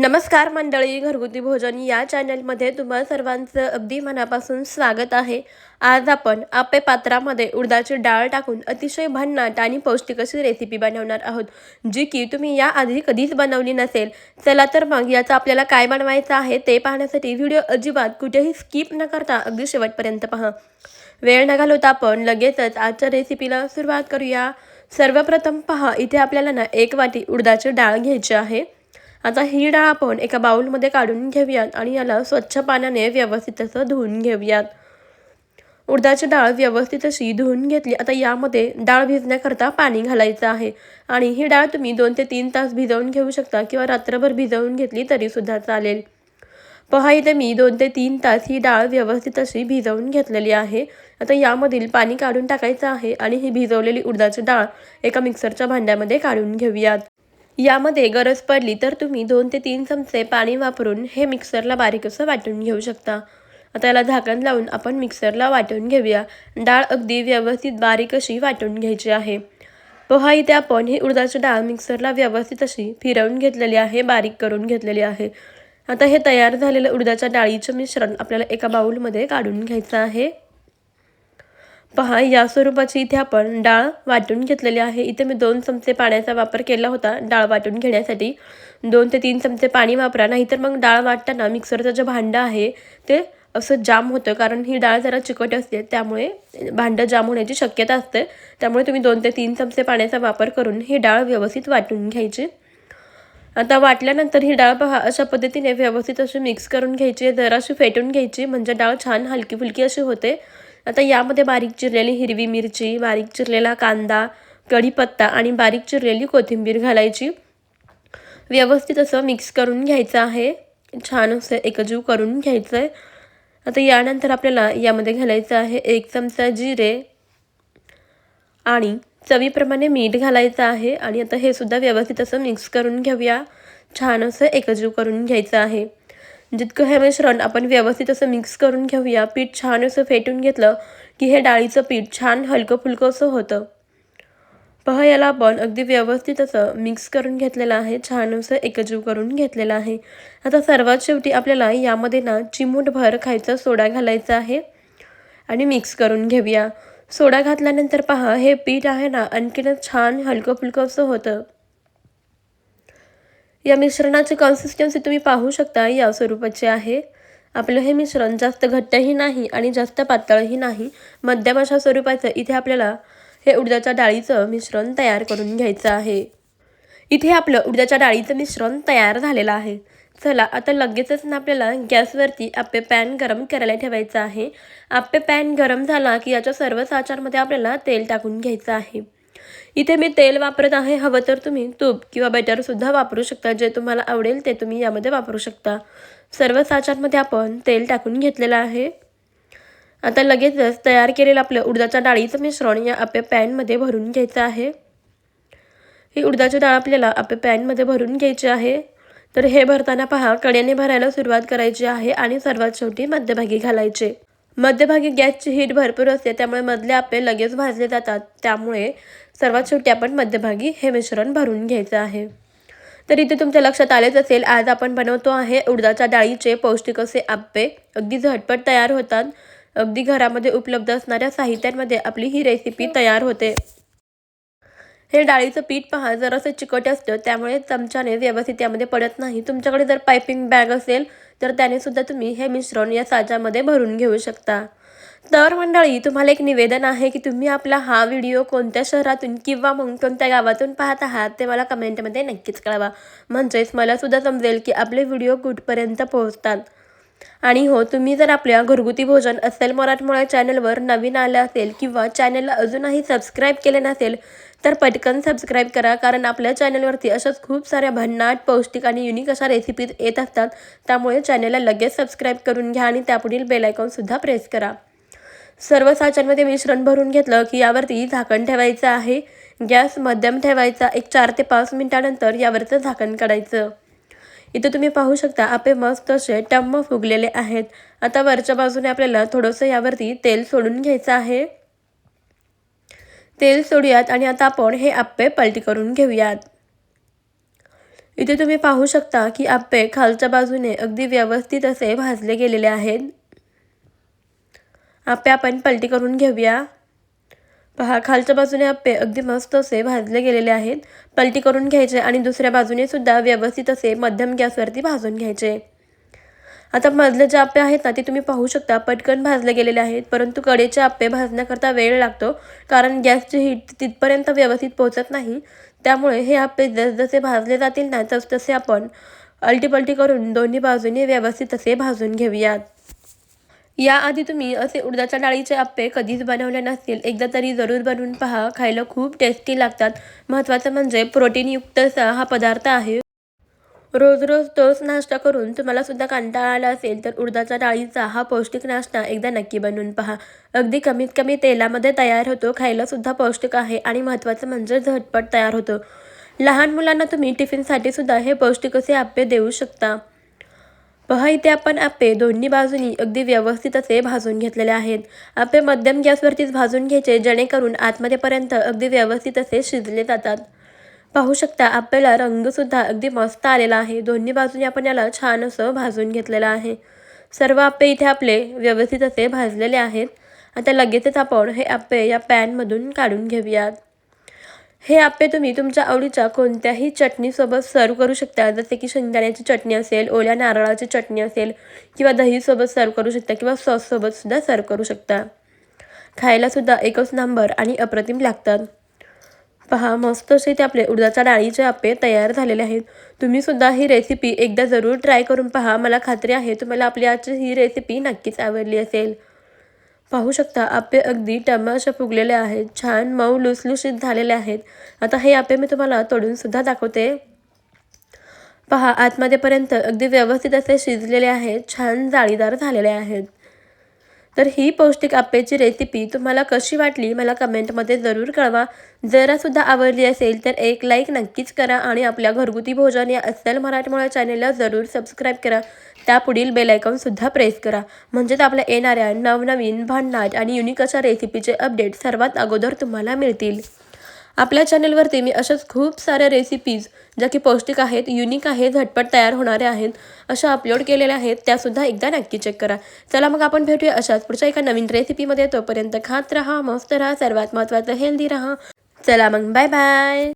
नमस्कार मंडळी, घरगुती भोजन या चॅनलमध्ये तुम्हा सर्वांचं अगदी मनापासून स्वागत आहे. आज आपण आप्पे पात्रामध्ये उडदाची डाळ टाकून अतिशय भन्नाट आणि पौष्टिक अशी रेसिपी बनवणार आहोत, जी की तुम्ही याआधी कधीच बनवली नसेल. चला तर मग याचं आपल्याला काय बनवायचं आहे ते पाहण्यासाठी व्हिडिओ अजिबात कुठेही स्किप न करता अगदी शेवटपर्यंत पहा. वेळ न घालवता आपण लगेचच आजच्या रेसिपीला सुरुवात करूया. सर्वप्रथम पहा, इथे आपल्याला ना 1 वाटी उडदाची डाळ घ्यायची आहे. आता ही डाळ आपण एका बाउलमध्ये काढून घेऊयात आणि याला स्वच्छ पाण्याने व्यवस्थित असं धुवून घेऊयात. उडदाची डाळ व्यवस्थित अशी धुवून घेतली. आता यामध्ये डाळ भिजण्याकरता पाणी घालायचं आहे आणि ही डाळ तुम्ही 2 ते 3 तास भिजवून घेऊ शकता किंवा रात्रभर भिजवून घेतली तरीसुद्धा चालेल. पहा, इथे मी 2 ते 3 तास ही डाळ व्यवस्थित अशी भिजवून घेतलेली आहे. आता यामधील पाणी काढून टाकायचं आहे आणि ही भिजवलेली उडदाची डाळ एका मिक्सरच्या भांड्यामध्ये काढून घेऊयात. यामध्ये गरज पडली तर तुम्ही 2 ते 3 चमचे पाणी वापरून हे मिक्सरला बारीक असं वाटून घेऊ शकता. आता याला झाकण लावून आपण मिक्सरला वाटून घेऊया. डाळ अगदी व्यवस्थित बारीक अशी वाटून घ्यायची आहे. पहा, इथे आपण ही उडदाची डाळ मिक्सरला व्यवस्थित अशी फिरवून घेतलेली आहे, बारीक करून घेतलेली आहे. आता हे तयार झालेलं उडदाच्या डाळीचं मिश्रण आपल्याला एका बाउलमध्ये काढून घ्यायचं आहे. पहा, या स्वरूपाची इथे आपण डाळ वाटून घेतलेली आहे. इथे मी 2 चमचे पाण्याचा वापर केला होता डाळ वाटून घेण्यासाठी. 2 ते 3 चमचे पाणी वापरा, नाहीतर मग डाळ वाटताना मिक्सरचं जे भांडं आहे ते असं जाम होतं, कारण ही डाळ जरा चिकट असते, त्यामुळे भांडं जाम होण्याची शक्यता असते. त्यामुळे तुम्ही 2 ते 3 चमचे पाण्याचा वापर करून ही डाळ व्यवस्थित वाटून घ्यायची. आता वाटल्यानंतर ही डाळ पहा अशा पद्धतीने व्यवस्थित अशी मिक्स करून घ्यायची, जराशी फेटून घ्यायची, म्हणजे डाळ छान हलकी फुलकी अशी होते. आता यामध्ये बारीक चिरलेली हिरवी मिरची, बारीक चिरलेला कांदा, कढीपत्ता आणि बारीक चिरलेली कोथिंबीर घालायची. व्यवस्थित असं मिक्स करून घ्यायचं आहे, छान असं एकजीव करून घ्यायचं आहे. आता यानंतर आपल्याला यामध्ये घालायचं आहे 1 चमचा जिरे आणि चवीप्रमाणे मीठ घालायचं आहे आणि आता हे सुद्धा व्यवस्थित असं मिक्स करून घेऊया. छान असं एकजीव करून घ्यायचं आहे. जितकं हे मिश्रण आपण व्यवस्थित असं मिक्स करून घेऊया, पीठ छान असं फेटून घेतलं की हे डाळीचं पीठ छान हलकं फुलकं असं होतं. पहा, याला आपण अगदी व्यवस्थित असं मिक्स करून घेतलेलं आहे, छान असं एकजीव करून घेतलेलं आहे. आता सर्वात शेवटी आपल्याला यामध्ये ना चिमूटभर खायचा सोडा घालायचा आहे आणि मिक्स करून घेऊया. सोडा घातल्यानंतर पहा, हे पीठ आहे ना आणखीनच छान हलकं फुलकं असं होतं. या मिश्रणाची कन्सिस्टन्सी तुम्ही पाहू शकता, या स्वरूपाची आहे. आपलं हे मिश्रण जास्त घट्टही नाही आणि जास्त पातळही नाही, मध्यम अशा स्वरूपाचं इथे आपल्याला हे उडदाच्या डाळीचं मिश्रण तयार करून घ्यायचं आहे. इथे आपलं उडदाच्या डाळीचं मिश्रण तयार झालेलं आहे. चला, आता लगेचच ना आपल्याला गॅसवरती आप्पे पॅन गरम करायला ठेवायचं आहे. आप्पे पॅन गरम झाला की याच्या सर्व साचांमध्ये आपल्याला तेल टाकून घ्यायचं आहे. इथे मी तेल वापरत आहे, हवं तर तुम्ही तूप किंवा बटरसुद्धा वापरू शकता. जे तुम्हाला आवडेल ते तुम्ही यामध्ये वापरू शकता. सर्व साचांमध्ये आपण तेल टाकून घेतलेलं आहे. आता लगेचच तयार केलेलं आपलं उडदाच्या डाळीचं मिश्रण या आप्पे पॅनमध्ये भरून घ्यायचं आहे. ही उडदाची डाळ आपल्याला आप्पे पॅनमध्ये भरून घ्यायची आहे. तर हे भरताना पहा, कडेने भरायला सुरुवात करायची आहे आणि सर्वात शेवटी मध्यभागी घालायचे. मध्यभागी गॅसची हीट भरपूर असते, त्यामुळे मधले आप्पे लगेच भाजले जातात. त्यामुळे सर्वात शेवटी आपण मध्यभागी हे मिश्रण भरून घ्यायचं आहे. तर इथे तुमच्या लक्षात आलेच असेल, आज आपण बनवतो आहे उडदाच्या डाळीचे पौष्टिक असे आप्पे. अगदी झटपट तयार होतात. अगदी घरामध्ये उपलब्ध असणाऱ्या साहित्यांमध्ये आपली ही रेसिपी तयार होते. हे डाळीचं पीठ पहा जरासं चिकट असतं, त्यामुळे चमच्याने व्यवस्थित यामध्ये पडत नाही. तुमच्याकडे जर पायपिंग बॅग असेल तर त्याने सुद्धा तुम्ही हे मिश्रण या साच्यामध्ये भरून घेऊ शकता. तर मंडळी, तुम्हाला एक निवेदन आहे की तुम्ही आपला हा व्हिडिओ कोणत्या शहरातून किंवा मग कोणत्या गावातून पाहत आहात ते मला कमेंटमध्ये नक्कीच कळवा. म्हणजेच मला सुद्धा समजेल की आपले व्हिडिओ कुठपर्यंत पोहोचतात. आणि हो, तुम्ही जर आपल्या घरगुती भोजन अस्सल मराठमोळ्या चॅनलवर नवीन आले असेल किंवा चॅनलला अजूनही सबस्क्राईब केले नसेल तर पटकन सबस्क्राईब करा, कारण आपल्या चॅनलवरती अशाच खूप साऱ्या भन्नाट, पौष्टिक आणि युनिक अशा रेसिपीज येत असतात. त्यामुळे चॅनलला लगेच सबस्क्राईब करून घ्या आणि त्यापुढील बेल आयकॉनसुद्धा प्रेस करा. सर्व साच्यांमध्ये मिश्रण भरून घेतलं की यावरती झाकण ठेवायचं आहे. गॅस मध्यम ठेवायचा. एक 4 ते 5 मिनिटानंतर यावरचं झाकण काढायचं. इथे तुम्ही पाहू शकता, आपे मस्त असे टम्म फुगलेले आहेत. आता वरच्या बाजूने आपल्याला थोडंसं यावरती तेल सोडून घ्यायचं आहे. तेल सोडूयात आणि आता आपण हे आप्पे पलटी करून घेऊयात. इथे तुम्ही पाहू शकता की आप्पे खालच्या बाजूने अगदी व्यवस्थित असे भाजले गेलेले आहेत. आप्पे आपण पलटी करून घेऊया. पहा, खालच्या बाजूने आप्पे अगदी मस्त असे भाजले गेलेले आहेत. पलटी करून घ्यायचे आणि दुसऱ्या बाजूने सुद्धा व्यवस्थित असे मध्यम गॅसवरती भाजून घ्यायचे. आता मधले जे आप्पे आहेत ना, ते तुम्ही पाहू शकता पटकन भाजले गेलेले आहेत, परंतु कडेचे आप्पे भाजण्याकरता वेळ लागतो, कारण गॅसची हीट तिथपर्यंत व्यवस्थित पोहोचत नाही. त्यामुळे हे आप्पे जसजसे भाजले जातील ना, तसतसे आपण अलटीपलटी करून दोन्ही बाजूने व्यवस्थित असे भाजून घेऊयात. याआधी तुम्ही असे उडदाच्या डाळीचे आप्पे कधीच बनवले नसतील, एकदा तरी जरूर बनवून पहा. खायला खूप टेस्टी लागतात. महत्त्वाचं म्हणजे प्रोटीनयुक्त असा हा पदार्थ आहे. रोज रोज तोच नाश्ता करून तुम्हाला सुद्धा कंटाळा आला असेल तर उडदाच्या डाळीचा हा पौष्टिक नाश्ता एकदा नक्की बनवून पहा. अगदी कमीत कमी तेलामध्ये तयार होतो, खायला सुद्धा पौष्टिक आहे आणि महत्त्वाचं म्हणजे झटपट तयार होतो. लहान मुलांना तुम्ही टिफिनसाठी सुद्धा हे पौष्टिक असे आप्पे देऊ शकता. पहा, इथे आपण आप्पे दोन्ही बाजूनी अगदी व्यवस्थित असे भाजून घेतलेले आहेत. आप्पे मध्यम गॅसवरतीच भाजून घ्यायचे, जेणेकरून आतमध्येपर्यंत अगदी व्यवस्थित असे शिजले जातात. पाहू शकता आप्याला रंगसुद्धा अगदी मस्त आलेला आहे. दोन्ही बाजूने आपण याला छान असं भाजून घेतलेलं आहे. सर्व आप्पे इथे आपले व्यवस्थित असे भाजलेले आहेत. आता लगेचच आपण हे आप्पे या पॅनमधून काढून घेऊयात. हे आप्पे तुम्ही तुमच्या आवडीच्या कोणत्याही चटणीसोबत सर्व करू शकता, जसे की शेंगदाण्याची चटणी असेल, ओल्या नारळाची चटणी असेल किंवा दहीसोबत सर्व करू शकता किंवा सॉससोबत सुद्धा सर्व करू शकता. खायलासुद्धा एकच नंबर आणि अप्रतिम लागतात. पहा, मस्त असे ते आपले उडदाच्या डाळीचे आप्पे तयार झालेले आहेत. तुम्ही सुद्धा ही रेसिपी एकदा जरूर ट्राय करून पहा. मला खात्री आहे तुम्हाला आपली आजची ही रेसिपी नक्कीच आवडली असेल. पाहू शकता आप्पे अगदी टम्म फुगलेले आहेत, छान मऊ लुसलुशीत झालेले आहेत. आता हे आप्पे मी तुम्हाला तोडून सुद्धा दाखवते. पहा, आतमध्येपर्यंत अगदी व्यवस्थित असे शिजलेले आहेत, छान जाळीदार झालेले आहेत. तर ही पौष्टिक आप्पेची रेसिपी तुम्हाला कशी वाटली मला कमेंटमध्ये जरूर कळवा. जरासुद्धा आवडली असेल तर एक लाईक नक्कीच करा आणि आपल्या घरगुती भोजन या अस्सल मराठमोळ्या चॅनेलला जरूर सबस्क्राईब करा. त्यापुढील बेल आयकॉनसुद्धा प्रेस करा, म्हणजेच आपल्या येणाऱ्या नवनवीन भन्नाट आणि युनिक अशा रेसिपीचे अपडेट सर्वात अगोदर तुम्हाला मिळतील. आपल्या चॅनलवरती मी अशाच खूप साऱ्या रेसिपीज ज्या की पौष्टिक आहेत, युनिक आहेत, झटपट तयार होणाऱ्या आहेत, अशा अपलोड केलेल्या आहेत. त्यासुद्धा एकदा नक्की चेक करा. चला मग आपण भेटूया अशाच पुढच्या एका नवीन रेसिपीमध्ये. तोपर्यंत खात राहा, मस्त राहा, सर्वात महत्त्वाचं हेल्दी राहा. चला मग, बाय बाय.